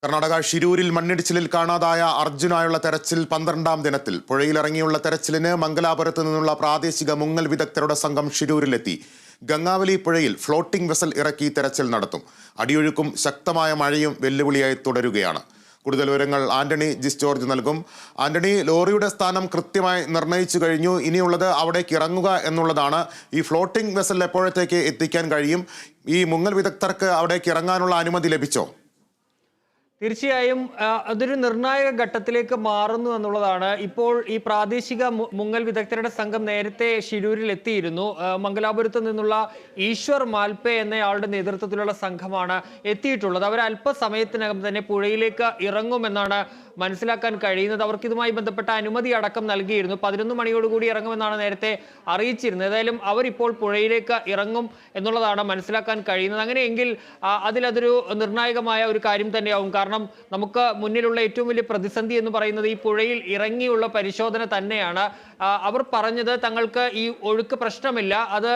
കർണാടക ഷിരൂരിൽ മണ്ണിടിച്ചിലിൽ കാണാതായ അർജുനായുള്ള തെരച്ചിൽ 12ാം ദിനത്തിൽ. പുഴയിലിറങ്ങിയുള്ള തെരച്ചിലിന് മംഗലാപുരത്ത് നിന്നുള്ള പ്രാദേശിക മുങ്ങൽ വിദഗ്ധരുടെ സംഘം ഷിരൂരിലെത്തി. ഗംഗാവലി പുഴയിൽ ഫ്ലോട്ടിംഗ് വെസൽ ഇറക്കി തെരച്ചിൽ നടത്തും. അടിയൊഴുക്കും ശക്തമായ മഴയും വെല്ലുവിളിയായി തുടരുകയാണ്. കൂടുതൽ വിവരങ്ങൾ ആന്റണി ജിസ് ജോർജ് നൽകും. ആന്റണി, ലോറിയുടെ സ്ഥാനം കൃത്യമായി നിർണയിച്ചു കഴിഞ്ഞു. ഇനിയുള്ളത് അവിടേക്ക് ഇറങ്ങുക എന്നുള്ളതാണ്. ഈ ഫ്ലോട്ടിംഗ് വെസൽ എപ്പോഴത്തേക്ക് എത്തിക്കാൻ കഴിയും? ഈ മുങ്ങൽ വിദഗ്ധർക്ക് അവിടേക്ക് ഇറങ്ങാനുള്ള അനുമതി ലഭിച്ചോ? തീർച്ചയായും അതൊരു നിർണായക ഘട്ടത്തിലേക്ക് മാറുന്നു എന്നുള്ളതാണ്. ഇപ്പോൾ ഈ പ്രാദേശിക മുങ്ങൽ വിദഗ്ധരുടെ സംഘം നേരത്തെ ഷിരൂരിൽ എത്തിയിരുന്നു. മംഗലാപുരത്ത് നിന്നുള്ള ഈശ്വർ മാൽപേ എന്നയാളുടെ നേതൃത്വത്തിലുള്ള സംഘമാണ് എത്തിയിട്ടുള്ളത്. അവർ അല്പസമയത്തിനകം തന്നെ പുഴയിലേക്ക് ഇറങ്ങുമെന്നാണ് മനസ്സിലാക്കാൻ കഴിയുന്നത്. അവർക്ക് ഇതുമായി ബന്ധപ്പെട്ട അനുമതി അടക്കം നൽകിയിരുന്നു. 11 മണിയോടുകൂടി ഇറങ്ങുമെന്നാണ് നേരത്തെ അറിയിച്ചിരുന്നത്. ഏതായാലും അവരിപ്പോൾ പുഴയിലേക്ക് ഇറങ്ങും എന്നുള്ളതാണ് മനസ്സിലാക്കാൻ കഴിയുന്നത്. അങ്ങനെയെങ്കിൽ അതിലതൊരു നിർണായകമായ ഒരു കാര്യം തന്നെയാവും. കാരണം നമുക്ക് മുന്നിലുള്ള ഏറ്റവും വലിയ പ്രതിസന്ധി എന്ന് പറയുന്നത് ഈ പുഴയിൽ ഇറങ്ങിയുള്ള പരിശോധന തന്നെയാണ്. അവർ പറഞ്ഞത് തങ്ങൾക്ക് ഈ ഒഴുക്ക് പ്രശ്നമില്ല, അത്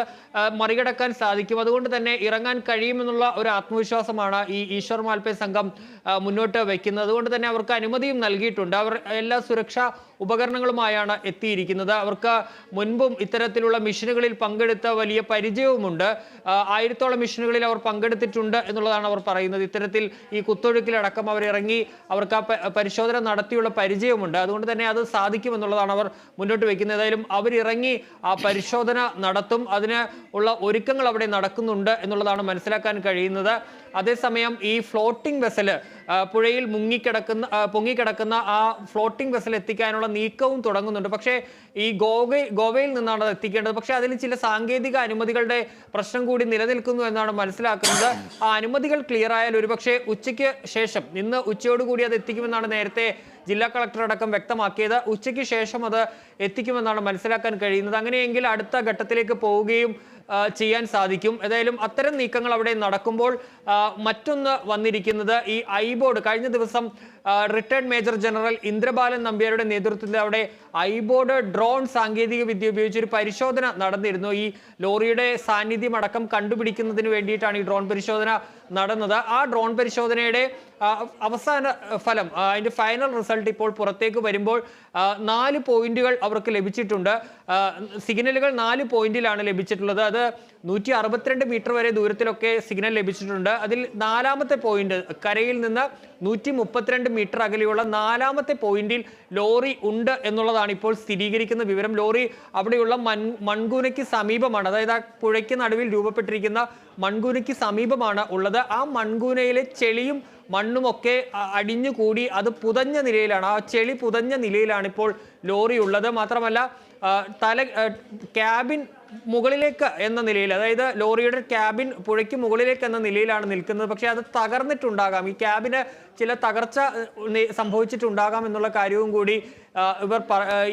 മറികടക്കാൻ സാധിക്കും, അതുകൊണ്ട് തന്നെ ഇറങ്ങാൻ കഴിയുമെന്നുള്ള ഒരു ആത്മവിശ്വാസമാണ് ഈ ഈശ്വർ മാൽപേ സംഘം മുന്നോട്ട് വയ്ക്കുന്നത്. അതുകൊണ്ട് തന്നെ അവർക്ക് അനുമതിയും നൽകിയിട്ടുണ്ട്. അവർ എല്ലാ സുരക്ഷാ ഉപകരണങ്ങളുമായാണ് എത്തിയിരിക്കുന്നത്. അവർക്ക് മുൻപും ഇത്തരത്തിലുള്ള മിഷനുകളിൽ പങ്കെടുത്ത വലിയ പരിചയവുമുണ്ട്. 1000ഓളം മിഷനുകളിൽ അവർ പങ്കെടുത്തിട്ടുണ്ട് എന്നുള്ളതാണ് അവർ പറയുന്നത്. ഇത്തരത്തിൽ ഈ കുത്തൊഴുക്കിലടക്കം അവർ ഇറങ്ങി അവർക്ക് ആ പരിശോധന നടത്തിയുള്ള പരിചയമുണ്ട്. അതുകൊണ്ട് തന്നെ അത് സാധിക്കുമെന്നുള്ളതാണ് അവർ മുന്നോട്ട് വയ്ക്കുന്നത്. ഏതായാലും അവരിറങ്ങി ആ പരിശോധന നടത്തും. അതിന് ഉള്ള ഒരുക്കങ്ങൾ അവിടെ നടക്കുന്നുണ്ട് എന്നുള്ളതാണ് കഴിയുന്നത്. അതേസമയം ഈ ഫ്ലോട്ടിംഗ് വെസല് പുഴയിൽ പൊങ്ങിക്കിടക്കുന്ന ആ ഫ്ലോട്ടിംഗ് വെസൽ എത്തിക്കാനുള്ള നീക്കവും തുടങ്ങുന്നുണ്ട്. പക്ഷേ ഈ ഗോവയിൽ നിന്നാണ് അത് എത്തിക്കേണ്ടത്. പക്ഷേ അതിൽ ചില സാങ്കേതിക അനുമതികളുടെ പ്രശ്നം കൂടി നിലനിൽക്കുന്നു എന്നാണ് മനസ്സിലാക്കുന്നത്. ആ അനുമതികൾ ക്ലിയർ ആയാൽ ഒരുപക്ഷെ ഉച്ചയ്ക്ക് ശേഷം, ഇന്ന് ഉച്ചയോടുകൂടി അത് എത്തിക്കുമെന്നാണ് നേരത്തെ ജില്ലാ കളക്ടർ അടക്കം വ്യക്തമാക്കിയത്. ഉച്ചയ്ക്ക് ശേഷം അത് എത്തിക്കുമെന്നാണ് മനസ്സിലാക്കാൻ കഴിയുന്നത്. അങ്ങനെയെങ്കിൽ അടുത്ത ഘട്ടത്തിലേക്ക് പോവുകയും ചെയ്യാൻ സാധിക്കും. ഏതായാലും അത്തരം നീക്കങ്ങൾ അവിടെ നടക്കുമ്പോൾ മറ്റൊന്ന് വന്നിരിക്കുന്നത് ഈ ഐബോർഡ് കഴിഞ്ഞ ദിവസം റിട്ടയർഡ് മേജർ ജനറൽ ഇന്ദ്രബാലൻ നമ്പ്യാരുടെ നേതൃത്വത്തിൽ അവിടെ ഐബോർഡ് ഡ്രോൺ സാങ്കേതിക വിദ്യ ഉപയോഗിച്ച് ഒരു പരിശോധന നടന്നിരുന്നു. ഈ ലോറിയുടെ സാന്നിധ്യം അടക്കം കണ്ടുപിടിക്കുന്നതിന് വേണ്ടിയിട്ടാണ് ഈ ഡ്രോൺ പരിശോധന നടന്നത്. ആ ഡ്രോൺ പരിശോധനയുടെ അവസാന ഫലം, അതിന്റെ ഫൈനൽ റിസൾട്ട് ഇപ്പോൾ പുറത്തേക്ക് വരുമ്പോൾ 4 പോയിന്റുകൾ അവർക്ക് ലഭിച്ചിട്ടുണ്ട്. സിഗ്നലുകൾ 4 പോയിന്റിലാണ് ലഭിച്ചിട്ടുള്ളത്. അത് 162 മീറ്റർ വരെ ദൂരത്തിലൊക്കെ സിഗ്നൽ ലഭിച്ചിട്ടുണ്ട്. അതിൽ 4ാമത്തെ പോയിന്റ്, കരയിൽ നിന്ന് 132 മീറ്റർ അകലെയുള്ള 4ാമത്തെ പോയിന്റിൽ ലോറി ഉണ്ട് എന്നുള്ളതാണ് ഇപ്പോൾ സ്ഥിരീകരിക്കുന്ന വിവരം. ലോറി അവിടെയുള്ള മൺകൂനയ്ക്ക് സമീപമാണ്, അതായത് ആ പുഴയ്ക്ക് നടുവിൽ രൂപപ്പെട്ടിരിക്കുന്ന മൺകൂനയ്ക്ക് സമീപമാണ് ഉള്ളത്. ആ മൺകൂനയിലെ ചെളിയും മണ്ണുമൊക്കെ അടിഞ്ഞുകൂടി അത് പുതഞ്ഞ നിലയിലാണ്, ആ ചെളി പുതഞ്ഞ നിലയിലാണ് ഇപ്പോൾ ലോറി ഉള്ളത്. മാത്രമല്ല ക്യാബിൻ മുകളിലേക്ക് എന്ന നിലയിൽ, അതായത് ലോറിയുടെ ക്യാബിൻ പുഴയ്ക്ക് മുകളിലേക്ക് എന്ന നിലയിലാണ് നിൽക്കുന്നത്. പക്ഷേ അത് തകർന്നിട്ടുണ്ടാകാം, ഈ ക്യാബിന് ചില തകർച്ച സംഭവിച്ചിട്ടുണ്ടാകാം എന്നുള്ള കാര്യവും കൂടി ഇവർ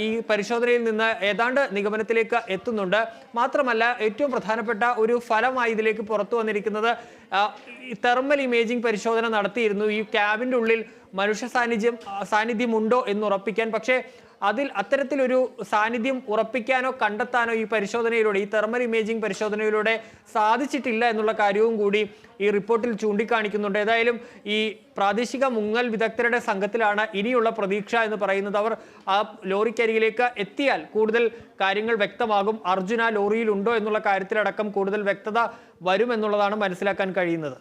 ഈ പരിശോധനയിൽ നിന്ന് ഏതാണ്ട് നിഗമനത്തിലേക്ക് എത്തുന്നുണ്ട്. മാത്രമല്ല ഏറ്റവും പ്രധാനപ്പെട്ട ഒരു ഫലമായി ഇതിലേക്ക് പുറത്തു വന്നിരിക്കുന്നത് തെർമൽ ഇമേജിംഗ് പരിശോധന നടത്തിയിരുന്നു ഈ ക്യാബിൻ്റെ ഉള്ളിൽ മനുഷ്യ സാന്നിധ്യം ഉണ്ടോ എന്ന് ഉറപ്പിക്കാൻ. പക്ഷേ അത്തരത്തിലൊരു സാന്നിധ്യം ഉറപ്പിക്കാനോ കണ്ടെത്താനോ ഈ പരിശോധനയിലൂടെ, ഈ തെർമൽ ഇമേജിംഗ് പരിശോധനയിലൂടെ സാധിച്ചിട്ടില്ല എന്നുള്ള കാര്യവും കൂടി ഈ റിപ്പോർട്ടിൽ ചൂണ്ടിക്കാണിക്കുന്നുണ്ട്. ഏതായാലും ഈ പ്രാദേശിക മുങ്ങൽ വിദഗ്ധരുടെ സംഘത്തിലാണ് ഇനിയുള്ള പ്രതീക്ഷ എന്ന് പറയുന്നത്. അവർ ആ ലോറിക്കരികിലേക്ക് എത്തിയാൽ കൂടുതൽ കാര്യങ്ങൾ വ്യക്തമാകും. അർജുന ലോറിയിലുണ്ടോ എന്നുള്ള കാര്യത്തിലടക്കം കൂടുതൽ വ്യക്തത വരുമെന്നുള്ളതാണ് മനസ്സിലാക്കാൻ കഴിയുന്നത്.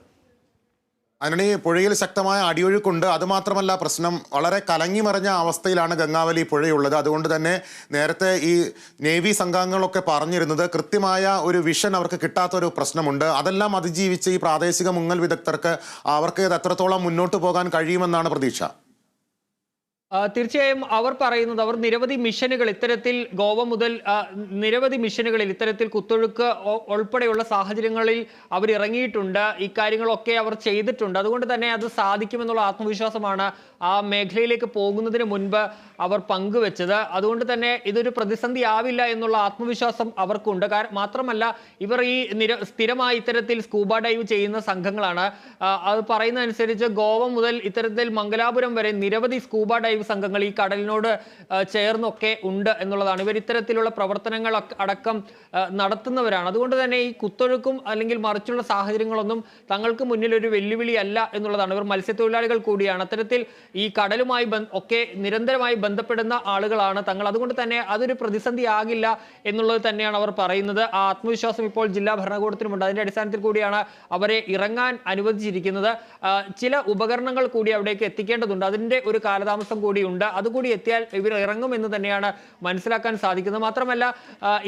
ആന്റണി, പുഴയിൽ ശക്തമായ അടിയൊഴുക്കുണ്ട്. അതുമാത്രമല്ല, പ്രശ്നം വളരെ കലങ്ങി മറിഞ്ഞ അവസ്ഥയിലാണ് ഗംഗാവലി പുഴയുള്ളത്. അതുകൊണ്ട് തന്നെ നേരത്തെ ഈ നേവി സംഘങ്ങളൊക്കെ പറഞ്ഞിരുന്നത് കൃത്യമായ ഒരു വിഷൻ അവർക്ക് കിട്ടാത്തൊരു പ്രശ്നമുണ്ട്. അതെല്ലാം അതിജീവിച്ച് ഈ പ്രാദേശിക മുങ്ങൽ വിദഗ്ധർക്ക് അവർക്ക് ഇത് എത്രത്തോളം മുന്നോട്ട് പോകാൻ കഴിയുമെന്നാണ് പ്രതീക്ഷ? തീർച്ചയായും അവർ പറയുന്നത്, അവർ നിരവധി മിഷനുകൾ ഇത്തരത്തിൽ ഗോവ മുതൽ നിരവധി മിഷനുകളിൽ ഇത്തരത്തിൽ കുത്തൊഴുക്ക് ഉൾപ്പെടെയുള്ള സാഹചര്യങ്ങളിൽ അവർ ഇറങ്ങിയിട്ടുണ്ട്. ഇക്കാര്യങ്ങളൊക്കെ അവർ ചെയ്തിട്ടുണ്ട്. അതുകൊണ്ട് തന്നെ അത് സാധിക്കുമെന്നുള്ള ആത്മവിശ്വാസമാണ് ആ മേഖലയിലേക്ക് പോകുന്നതിന് മുൻപ് അവർ പങ്കുവെച്ചത്. അതുകൊണ്ട് തന്നെ ഇതൊരു പ്രതിസന്ധി ആവില്ല എന്നുള്ള ആത്മവിശ്വാസം അവർക്കുണ്ട്. മാത്രമല്ല ഇവർ ഈ സ്ഥിരമായി ഇത്തരത്തിൽ സ്കൂബ ഡൈവ് ചെയ്യുന്ന സംഘങ്ങളാണ്. അത് പറയുന്നതനുസരിച്ച് ഗോവ മുതൽ ഇത്തരത്തിൽ മംഗലാപുരം വരെ നിരവധി സ്കൂബ ഡൈവ് ദൈവ സംഘങ്ങൾ ഈ കടലിനോട് ചേർന്നൊക്കെ ഉണ്ട് എന്നുള്ളതാണ്. ഇവർ ഇത്തരത്തിലുള്ള പ്രവർത്തനങ്ങൾ അടക്കം നടത്തുന്നവരാണ്. അതുകൊണ്ട് തന്നെ ഈ കുത്തൊഴുക്കും അല്ലെങ്കിൽ മറിച്ചുള്ള സാഹചര്യങ്ങളൊന്നും തങ്ങൾക്ക് മുന്നിൽ ഒരു വെല്ലുവിളിയല്ല എന്നുള്ളതാണ്. ഇവർ മത്സ്യത്തൊഴിലാളികൾ കൂടിയാണ്. അത്തരത്തിൽ ഈ കടലുമായി ഒക്കെ നിരന്തരമായി ബന്ധപ്പെടുന്ന ആളുകളാണ് തങ്ങൾ. അതുകൊണ്ട് തന്നെ അതൊരു പ്രതിസന്ധി ആകില്ല എന്നുള്ളത് തന്നെയാണ് അവർ പറയുന്നത്. ആ ആത്മവിശ്വാസം ഇപ്പോൾ ജില്ലാ ഭരണകൂടത്തിനുമുണ്ട്. അതിന്റെ അടിസ്ഥാനത്തിൽ കൂടിയാണ് അവരെ ഇറങ്ങാൻ അനുവദിച്ചിരിക്കുന്നത്. ചില ഉപകരണങ്ങൾ കൂടി അവിടേക്ക് എത്തിക്കേണ്ടതുണ്ട്. അതിന്റെ ഒരു കാലതാമസം കൂടിയുണ്ട്. അതുകൂടി എത്തിയാൽ ഇവർ ഇറങ്ങുമെന്ന് തന്നെയാണ് മനസ്സിലാക്കാൻ സാധിക്കുന്നത്. മാത്രമല്ല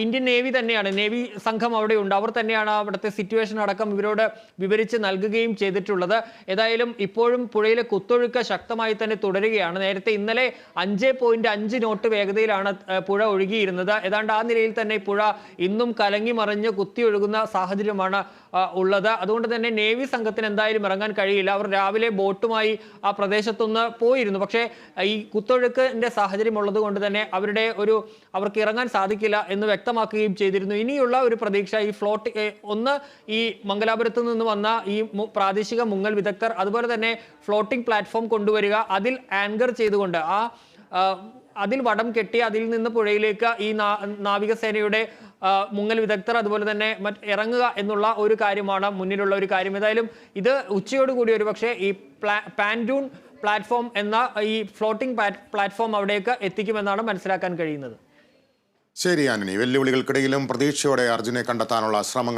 ഇന്ത്യൻ നേവി തന്നെയാണ്, നേവി സംഘം അവിടെയുണ്ട്. അവർ തന്നെയാണ് അവിടുത്തെ സിറ്റുവേഷൻ അടക്കം ഇവരോട് വിവരിച്ച് നൽകുകയും ചെയ്തിട്ടുള്ളത്. ഏതായാലും ഇപ്പോഴും പുഴയിലെ കുത്തൊഴുക്ക് ശക്തമായി തന്നെ തുടരുകയാണ്. നേരത്തെ ഇന്നലെ 5.5 നോട്ട് വേഗതയിലാണ് പുഴ ഒഴുകിയിരുന്നത്. ഏതാണ്ട് ആ നിലയിൽ തന്നെ പുഴ ഇന്നും കലങ്ങി മറിഞ്ഞ് കുത്തി ഒഴുകുന്ന സാഹചര്യമാണ് ഉള്ളത്. അതുകൊണ്ട് തന്നെ നേവി സംഘത്തിന് എന്തായാലും ഇറങ്ങാൻ കഴിയില്ല. അവർ രാവിലെ ബോട്ടുമായി ആ പ്രദേശത്തൊന്ന് പോയിരുന്നു. പക്ഷേ ഈ കുത്തൊഴുക്കിന്റെ സാഹചര്യം ഉള്ളത് കൊണ്ട് തന്നെ അവർക്ക് ഇറങ്ങാൻ സാധിക്കില്ല എന്ന് വ്യക്തമാക്കുകയും ചെയ്തിരുന്നു. ഇനിയുള്ള ഒരു പ്രതീക്ഷ ഈ ഈ മംഗലാപുരത്ത് നിന്ന് വന്ന ഈ പ്രാദേശിക മുങ്ങൽ വിദഗ്ധർ അതുപോലെ തന്നെ ഫ്ലോട്ടിംഗ് പ്ലാറ്റ്ഫോം കൊണ്ടുവരിക, അതിൽ ആങ്കർ ചെയ്തുകൊണ്ട് അതിൽ വടം കെട്ടി അതിൽ നിന്ന് പുഴയിലേക്ക് ഈ നാവികസേനയുടെ മുങ്ങൽ വിദഗ്ധർ അതുപോലെ തന്നെ ഇറങ്ങുക എന്നുള്ള ഒരു കാര്യമാണ് മുന്നിലുള്ള ഒരു കാര്യം. ഏതായാലും ഇത് ഉച്ചയോടുകൂടി ഒരു പക്ഷേ ഈ പാൻഡൂൺ പ്ലാറ്റ്ഫോം എന്ന ഈ ഫ്ലോട്ടിംഗ് പ്ലാറ്റ്ഫോം അവിടേക്ക് എത്തിക്കുമെന്നാണ് മനസ്സിലാക്കാൻ കഴിയുന്നത്. ശരി ആന്റണി, വെല്ലുവിളികൾക്കിടയിലും പ്രതീക്ഷയോടെ അർജുനെ കണ്ടെത്താനുള്ള ശ്രമങ്ങൾ